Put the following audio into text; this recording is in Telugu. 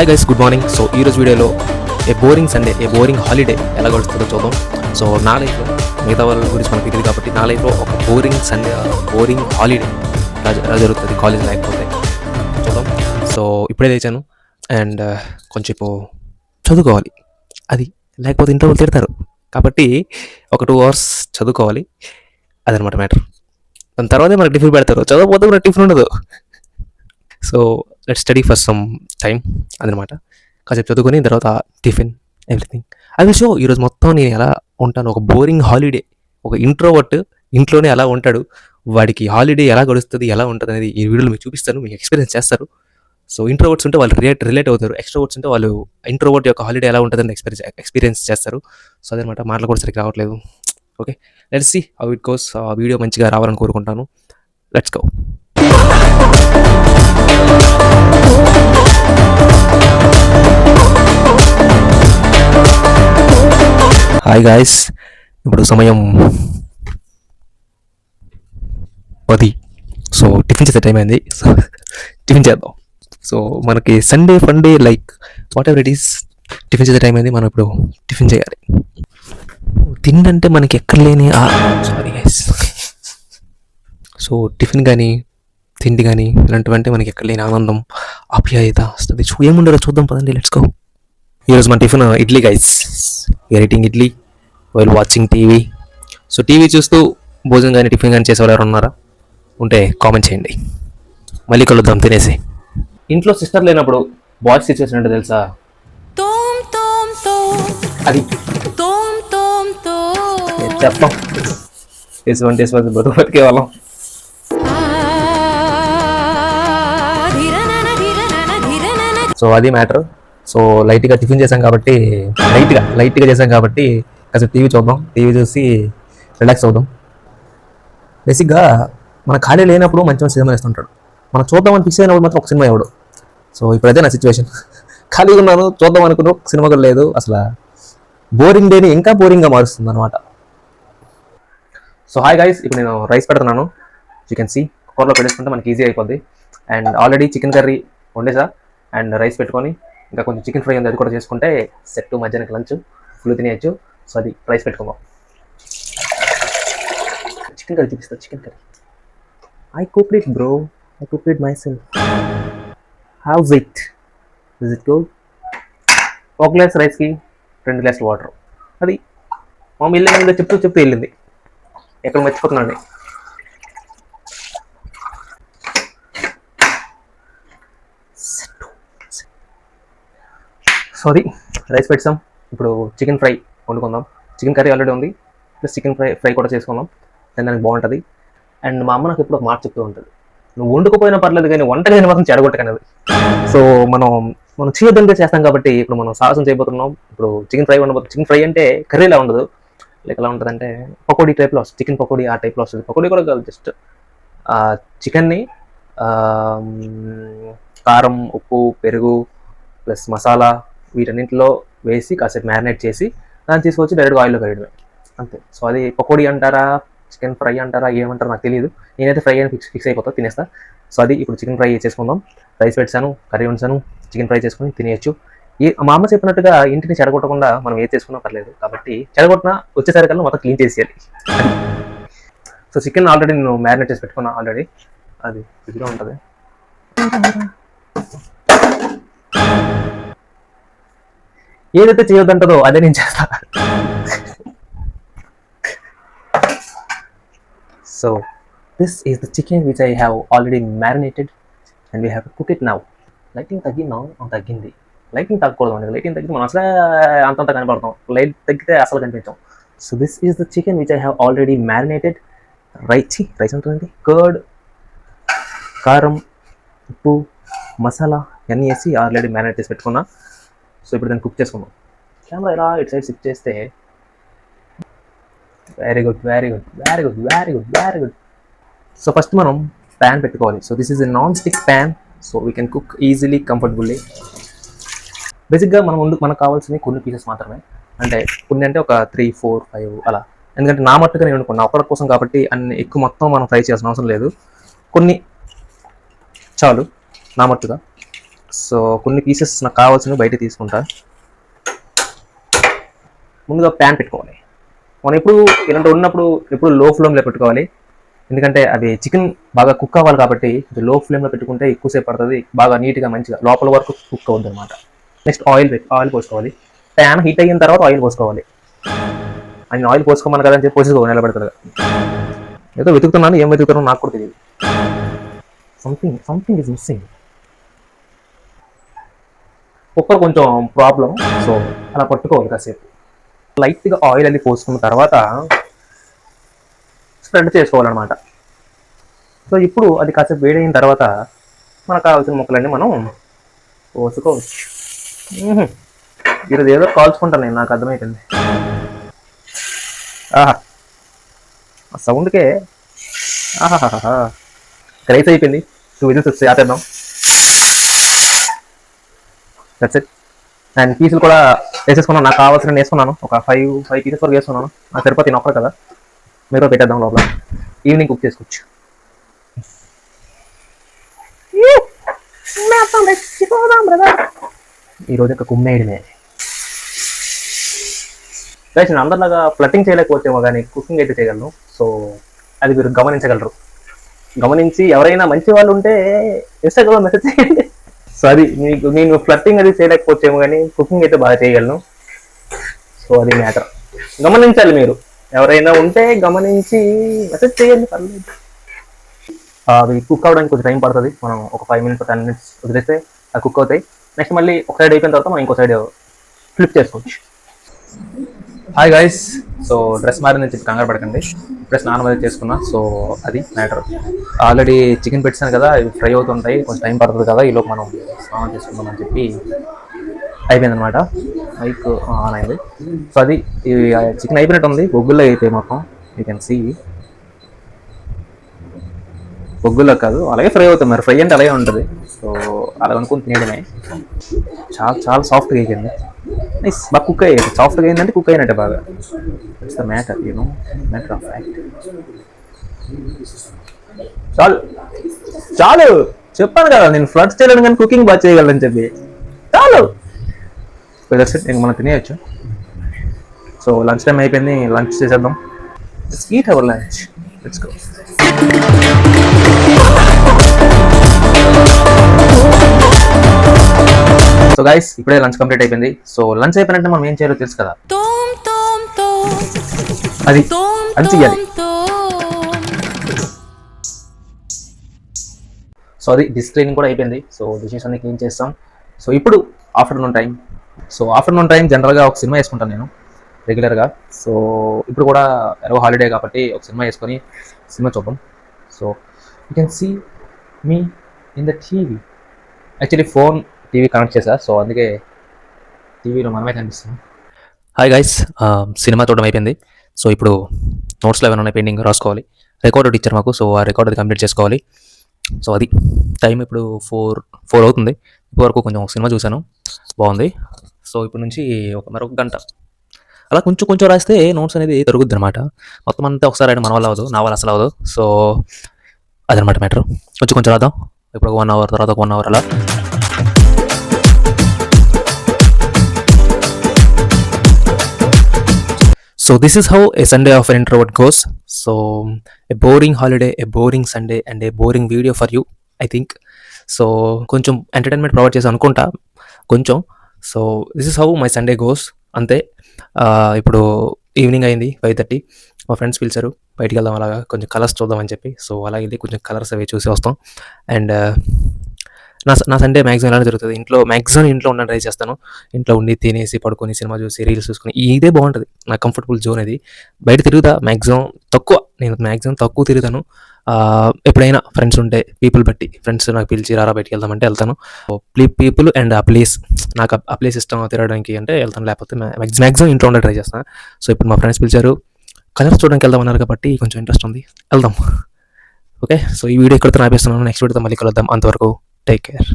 Hi guys, good morning. So ఈరోజు వీడియోలో ఏ బోరింగ్ సండే, ఏ బోరింగ్ హాలిడే ఎలా గడుస్తుందో చూద్దాం. సో నా లైఫ్లో మిగతా వాళ్ళ గురించి మనకు తెలియదు కాబట్టి నా లైఫ్లో ఒక బోరింగ్ సండే, బోరింగ్ హాలిడే ఎలా జరుగుతుంది కాలేజ్ లేకపోతే చూద్దాం. సో ఇప్పుడే లేచాను అండ్ కొంచెం చదువుకోవాలి. అది లేకపోతే ఇంట్లో వాళ్ళు తిడతారు కాబట్టి ఒక 2 hours చదువుకోవాలి. అదనమాట మ్యాటర్. దాని తర్వాతే మనకు టిఫిన్ పెడతారు. చదవకపోతే మనకు టిఫిన్ ఉండదు. So let study for some time అదనమాట. కాసేపు చదువుకొని తర్వాత tiffin everything I will show. ఈరోజు మొత్తం నేను ఎలా ఉంటాను, ఒక బోరింగ్ హాలిడే. ఒక ఇంట్రోవర్ట్ ఇంట్లోనే ఎలా ఉంటాడు, వాడికి హాలిడే ఎలా గడుస్తుంది, ఎలా ఉంటుంది అనేది ఈ వీడియోలో మీకు చూపిస్తాను. మీకు ఎక్స్పీరియన్స్ చేస్తారు. సో ఇంట్రోవర్ట్స్ ఉంటే వాళ్ళు రిలేట్ అవుతారు, ఎక్స్ట్రోవర్ట్స్ ఉంటే వాళ్ళు ఇంట్రోవర్ట్ యొక్క హాలిడే ఎలా ఉంటుందని ఎక్స్పీరియన్స్ చేస్తారు. సో అదనమాట. మాటలు కూడా సరిగ్గా రావట్లేదు. Okay, let's see how it goes. Video మంచిగా రావాలని కోరుకుంటాను. Let's go. హాయ్ గాయస్, ఇప్పుడు సమయం 10. సో టిఫిన్ చేసే టైం అయింది. సో టిఫిన్ చేద్దాం. సో మనకి Sunday funday like what ever it is, tiffin చేసే టైం అయింది. మనం ఇప్పుడు టిఫిన్ చేయాలి. తిండంటే మనకి ఎక్కడ లేని సారీ గైస్. సో టిఫిన్ కానీ తిండి కానీ ఇలాంటివంటే మనకి ఎక్కడ లేని ఆనందం, ఆప్యాయత వస్తుంది. ఏముండదో చూద్దాం పదండి, లెట్స్ గో. ఈరోజు మన tiffin idli guys. We're eating idli while watching TV. So TV చూస్తూ భోజనం కానీ టిఫిన్ కానీ చేసేవాళ్ళు ఎవరు ఉన్నారా? ఉంటే కామెంట్ చేయండి. మళ్ళీ కలుద్దాం తినేసి. ఇంట్లో సిస్టర్ లేనప్పుడు బాయ్స్ సిచ్యువేషన్ అంటే తెలుసా? అది చెప్పం ఎటువంటి బతుకే వాళ్ళం. సో అది మ్యాటర్. సో లైట్గా టిఫిన్ చేసాం కాబట్టి లైట్గా చేసాం కాబట్టి కాసేపు టీవీ చూద్దాం. టీవీ చూసి రిలాక్స్ అవుదాం. బేసిక్గా మన ఖాళీ లేనప్పుడు మంచి మంచి సినిమా వేస్తుంటాడు. మనం చూద్దామని ఫిక్స్ అయినప్పుడు మాత్రం ఒక సినిమా ఇవ్వడు. సో ఇప్పుడైతే నా సిచ్యువేషన్. ఖాళీగా ఉన్నాను, చూద్దాం అనుకున్న సినిమా కూడా లేదు. అసలు బోరింగ్ డేని ఇంకా బోరింగ్గా మారుస్తుంది అనమాట. సో హాయ్ గైస్, ఇప్పుడు నేను రైస్ పెడుతున్నాను. యూ కెన్ సీ కుక్కర్లో పెట్టేసుకుంటే మనకి ఈజీ అయిపోద్ది. అండ్ ఆల్రెడీ చికెన్ కర్రీ వండేసా అండ్ రైస్ పెట్టుకొని ఇంకా కొంచెం చికెన్ ఫ్రై ఉంది, అది కూడా చేసుకుంటే సెట్. మధ్యాహ్నానికి లంచ్ ఫుల్ తినేయచ్చు. సో అది రైస్ పెట్టుకుందాం. చికెన్ కర్రీ చూపిస్తా. Chicken curry I cooked it bro, I cooked it my self. House it? Is it good? 1 glass రైస్కి 2 గ్లాసులు వాటర్. అది మా వెళ్ళింది చెప్తూ వెళ్ళింది. ఎక్కడ మర్చిపోతున్నాండి. సారీ, రైస్ పెట్టాం. ఇప్పుడు చికెన్ ఫ్రై వండుకుందాం. చికెన్ కర్రీ ఆల్రెడీ ఉంది, ప్లస్ చికెన్ ఫ్రై కూడా చేసుకుందాం. దానికి బాగుంటుంది. అండ్ మా అమ్మ నాకు ఎప్పుడు ఒక మాట చెప్తూ ఉంటుంది, నువ్వు వండుకోపోయినా పర్లేదు కానీ వంట కానీ మాత్రం చెడగొట్టకనేది. సో మనం చేయొద్దంటే చేస్తాం కాబట్టి ఇప్పుడు మనం సాహసం చేయబోతున్నాం. ఇప్పుడు చికెన్ ఫ్రై వండబోతున్నాం. చికెన్ ఫ్రై అంటే కర్రీలా ఉండదు, లైక్ ఎలా ఉంటుంది అంటే పకోడీ టైప్లో వస్తుంది. చికెన్ పకోడీ ఆ టైప్లో వస్తుంది. పకోడీ కూడా కాదు, జస్ట్ చికెన్ని కారం, ఉప్పు, పెరుగు ప్లస్ మసాలా వీటన్నింటిలో వేసి కాసేపు మ్యారినేట్ చేసి దాన్ని తీసుకొచ్చి డైరెక్ట్గా ఆయిల్లో వేయడమే, అంతే. సో అది పకోడీ అంటారా, చికెన్ ఫ్రై అంటారా, ఏమంటారా నాకు తెలియదు. నేనైతే ఫ్రై అని ఫిక్స్ అయిపోతా, తినేస్తా. సో అది ఇప్పుడు చికెన్ ఫ్రై చేసుకుందాం. రైస్ పెట్టాను, కర్రీ వండాను, చికెన్ ఫ్రై చేసుకుని తినేయచ్చు. మా అమ్మ చెప్పినట్టుగా ఇంటిని చెడగొట్టకుండా మనం ఏది చేసుకున్నా పర్లేదు. కాబట్టి చెడగొట్టినా వచ్చేసరికల్లా మొత్తం క్లీన్ చేసేయాలి. సో చికెన్ ఆల్రెడీ నేను మ్యారినేట్ చేసి పెట్టుకున్నా ఆల్రెడీ. అది ఇదిగా ఉంటుంది. ఏదైతే చేయొద్దంటదో అదే నేను చేస్తా. So this is the chicken which I have already marinated and we have to cook it now. Lighting తగ్గింది. లైటింగ్ తగ్గకూడదు అండి. లైటింగ్ తగ్గితే మనం అసలే అంతంత కనపడతాం. లైట్ తగ్గితే అసలు కనిపించాం. So this is the chicken which I have already marinated. Rice ఉంటుందండి, కర్డ్, కారం, ఉప్పు, మసాలా ఇవన్నీ వేసి ఆల్రెడీ మ్యారినేట్ చేసి పెట్టుకున్నా. సో ఇప్పుడు దాన్ని కుక్ చేసుకుందాం. కెమెరా ఇలా ఇటు సైడ్ షిఫ్ట్ చేస్తే వెరీ గుడ్. సో ఫస్ట్ మనం ప్యాన్ పెట్టుకోవాలి. So this is a non stick pan. So we can cook easily, comfortably. బేసిక్గా మనకు కావాల్సింది కొన్ని పీసెస్ మాత్రమే. అంటే కొన్ని అంటే ఒక 3, 4, 5 అలా. ఎందుకంటే నా మట్టుగా నేను అనుకున్నా ఒక్కడి కోసం కాబట్టి అన్ని ఎక్కువ మొత్తం మనం ఫ్రై చేయాల్సిన అవసరం లేదు. కొన్ని చాలు నా మట్టుగా. సో కొన్ని పీసెస్ నాకు కావాల్సినవి బయట తీసుకుంటా. ముందుగా ప్యాన్ పెట్టుకోవాలి. మనం ఎప్పుడు ఇలాంటి ఉన్నప్పుడు ఎప్పుడు లో ఫ్లేమ్లో పెట్టుకోవాలి, ఎందుకంటే అది చికెన్ బాగా కుక్ అవ్వాలి కాబట్టి లో ఫ్లేమ్లో పెట్టుకుంటే ఎక్కువసేపు పడుతుంది, బాగా నీట్గా మంచిగా లోపల వరకు కుక్ అవుతుంది అనమాట. నెక్స్ట్ ఆయిల్ పోసుకోవాలి. ప్యాన్ హీట్ అయిన తర్వాత ఆయిల్ పోసుకోవాలి. అని ఆయిల్ పోసుకోమని కదా అని చెప్పి పోసేసుకో నిలబెడతాడు. ఏదో వెతుకుతున్నాను, ఏం వెతుకుతున్నాను నాకు కూడా తెలియదు. Something is missing. కుక్కర్ కొంచెం ప్రాబ్లం, సో అలా పట్టుకోవాలి కాసేపు. లైట్గా ఆయిల్ అది పోసుకున్న తర్వాత స్ప్రెడ్ చేసుకోవాలన్నమాట. సో ఇప్పుడు అది కాసేపు వేడైన తర్వాత మనకు కావాల్సిన ముక్కలన్నీ మనం పోసుకోవచ్చు. ఈరోజు ఏదో కాల్చుకుంటాను నేను, నాకు అర్థమైపోయింది. ఆహా, ఆ సౌండ్కే ఆహాహా రైస్ అయిపోయింది. 2 విజిల్స్ వచ్చి ఆపేద్దాం. That's it. అండ్ పీసులు కూడా వేసేసుకున్నాను, నాకు కావాల్సిన వేసుకున్నాను. ఒక 5 పీసెస్ వరకు వేసుకున్నాను. నాకు సరిపోతే నొక్కరు కదా, మీరు పెట్టేద్దాం లోపల. ఈవినింగ్ కుక్ చేసుకోవచ్చు. ఈరోజు ఒక కుమ్మేయడమే. నేను అందరిలాగా ఫ్లట్టింగ్ చేయలేకపోతేమో కానీ కుకింగ్ అయితే చేయగలను. సో అది మీరు గమనించగలరు. గమనించి ఎవరైనా మంచి వాళ్ళు ఉంటే ఇన్స్టాగ్రామ్లో మెసేజ్ చేయండి. సో అది నేను ఫ్లట్టింగ్ అది చేయలేకపోతేమో కానీ కుకింగ్ అయితే బాగా చేయగలను. సో అది మ్యాటర్. గమనించాలి మీరు, ఎవరైనా ఉంటే గమనించి మెసేజ్ చేయండి, పర్లేదు. అవి కుక్ అవ్వడానికి కొంచెం టైం పడుతుంది. మనం ఒక 5 minutes 10 minutes వదిలేస్తే అవి కుక్ అవుతాయి. నెక్స్ట్ మళ్ళీ ఒక సైడ్ అయిపోయిన తర్వాత మనం ఇంకో సైడ్ ఫ్లిప్ చేసుకోవచ్చు. Hi guys. సో డ్రెస్ మారిందని చెప్పి కంగారు పడకండి, ఇప్పుడే స్నానం అది చేసుకున్నా. సో అది మ్యాటర్. ఆల్రెడీ చికెన్ పెట్టాను కదా, ఇవి ఫ్రై అవుతుంటాయి, కొంచెం టైం పడుతుంది కదా, ఈలోపు మనం స్నానం చేసుకుందాం అని చెప్పి అయిపోయింది అనమాట. మైక్ ఆన్ అయింది. సో అది చికెన్ అయిపోయినట్టు ఉంది. బొగ్గుల్లో అయిపోయి మొత్తం యూ కెన్ సీ. బొగ్గుల్లో కాదు, అలాగే ఫ్రై అవుతుంది. మరి ఫ్రై అంటే అలాగే ఉంటుంది. సో అలా అనుకుని తినేయడమే. చాలా సాఫ్ట్గా అయిపోయింది. నైస్, బాగా కుక్ అయ్యేది. సాఫ్ట్గా అయిందంటే కుక్ అయినట్టే బాగా. It's the matter, matter of fact. చాలు చెప్పాను కదా నేను ఫ్లడ్ చేయలేను కానీ కుకింగ్ బాగా చేయగలను చెప్పి. చాలు, దట్స్ ఇట్. ఇంక మనం తినేయచ్చు. సో లంచ్ టైం అయిపోయింది, లంచ్ చేసేద్దాం. Let's eat our lunch. Let's go. So guys, ఇప్పుడే లంచ్ కంప్లీట్ అయిపోయింది. సో లంచ్ అయిపోయినట్టే మనం ఏం చేయాలో తెలుసు కదా, అది చెయ్యాలి. సో అది డిష్ క్లీనింగ్ కూడా అయిపోయింది. సో డిషెస్ అన్ని క్లీన్ చేస్తాం. సో ఇప్పుడు ఆఫ్టర్నూన్ టైం జనరల్గా ఒక సినిమా వేసుకుంటాను నేను రెగ్యులర్గా. సో ఇప్పుడు కూడా ఎలాగో హాలిడే కాబట్టి ఒక సినిమా వేసుకొని సినిమా చూద్దాం. So you can see me in the TV. Actually phone TV connect చేశా, సో అందుకే టీవీలో మనమే కనిపిస్తాం. హాయ్ గైస్, సినిమా చూడడం అయిపోయింది. సో ఇప్పుడు నోట్స్లో ఏమైనా ఉన్నాయి పెండింగ్ రాసుకోవాలి. రికార్డ్ ఇచ్చారు మాకు, సో ఆ రికార్డ్ అది కంప్లీట్ చేసుకోవాలి. సో అది టైం ఇప్పుడు 4 అవుతుంది. ఇప్పటివరకు కొంచెం సినిమా చూశాను, బాగుంది. సో ఇప్పుడు నుంచి మరొక గంట అలా కొంచెం రాస్తే నోట్స్ అనేది దొరుకుద్ది అనమాట. మొత్తం అంతా ఒకసారి రాయడం మన వల్ల అవ్వదు, నా వల్ల అసలు అవ్వదు. సో అదనమాట మ్యాటర్. కొంచెం రాద్దాం. ఇప్పుడు 1 hour తర్వాత 1 hour అలా. So this is how a Sunday of an introvert goes. So a boring holiday, a boring Sunday and a boring video for you, I think. So కొంచెం ఎంటర్టైన్మెంట్ ప్రొవైడ్ చేసి అనుకుంటా కొంచెం. So this is how my Sunday goes. అంతే. ఇప్పుడు ఈవినింగ్ అయింది, 5:30. మా ఫ్రెండ్స్ పిలిచారు బయటికి వెళ్దాం, అలాగా కొంచెం కలర్స్ చూద్దామని చెప్పి. సో అలాగే కొంచెం కలర్స్ అవి చూసి వస్తాం. అండ్ నా సండే మ్యాక్సిమం ఎలా జరుగుతుంది, మ్యాక్సిమం ఇంట్లో ఉండడం ట్రై చేస్తాను. ఇంట్లో ఉండి తినేసి పడుకొని సినిమా చూసి రీల్స్ చూసుకొని ఇదే బాగుంటుంది. నా కంఫర్టబుల్ జోన్ అది. బయట తిరుగుతా నేను మ్యాక్సిమం తక్కువ తిరుగుతాను. ఎప్పుడైనా ఫ్రెండ్స్ ఉంటే పీపుల్ బట్టి, ఫ్రెండ్స్ నాకు పిలిచి రారా బయటికి వెళ్దామంటే వెళ్తాను. పీపుల్ అండ్ ఆ ప్లేస్, నాకు ఆ ప్లేస్ ఇష్టం తిరగడానికి అంటే వెళ్తాను, లేకపోతే మ్యాక్సిమం ఇంట్లో ఉండే ట్రై చేస్తాను. సో ఇప్పుడు మా ఫ్రెండ్స్ పిలిచారు, కలర్స్ చూడడానికి వెళ్దామన్నారు కాబట్టి కొంచెం ఇంట్రెస్ట్ ఉంది, వెళ్దాం. ఓకే, సో ఈ వీడియో ఇక్కడితో ఆపేస్తున్నాను. నెక్స్ట్ వీడియోతో మళ్ళీ కలుద్దాం. అంతవరకు టేక్ కేర్.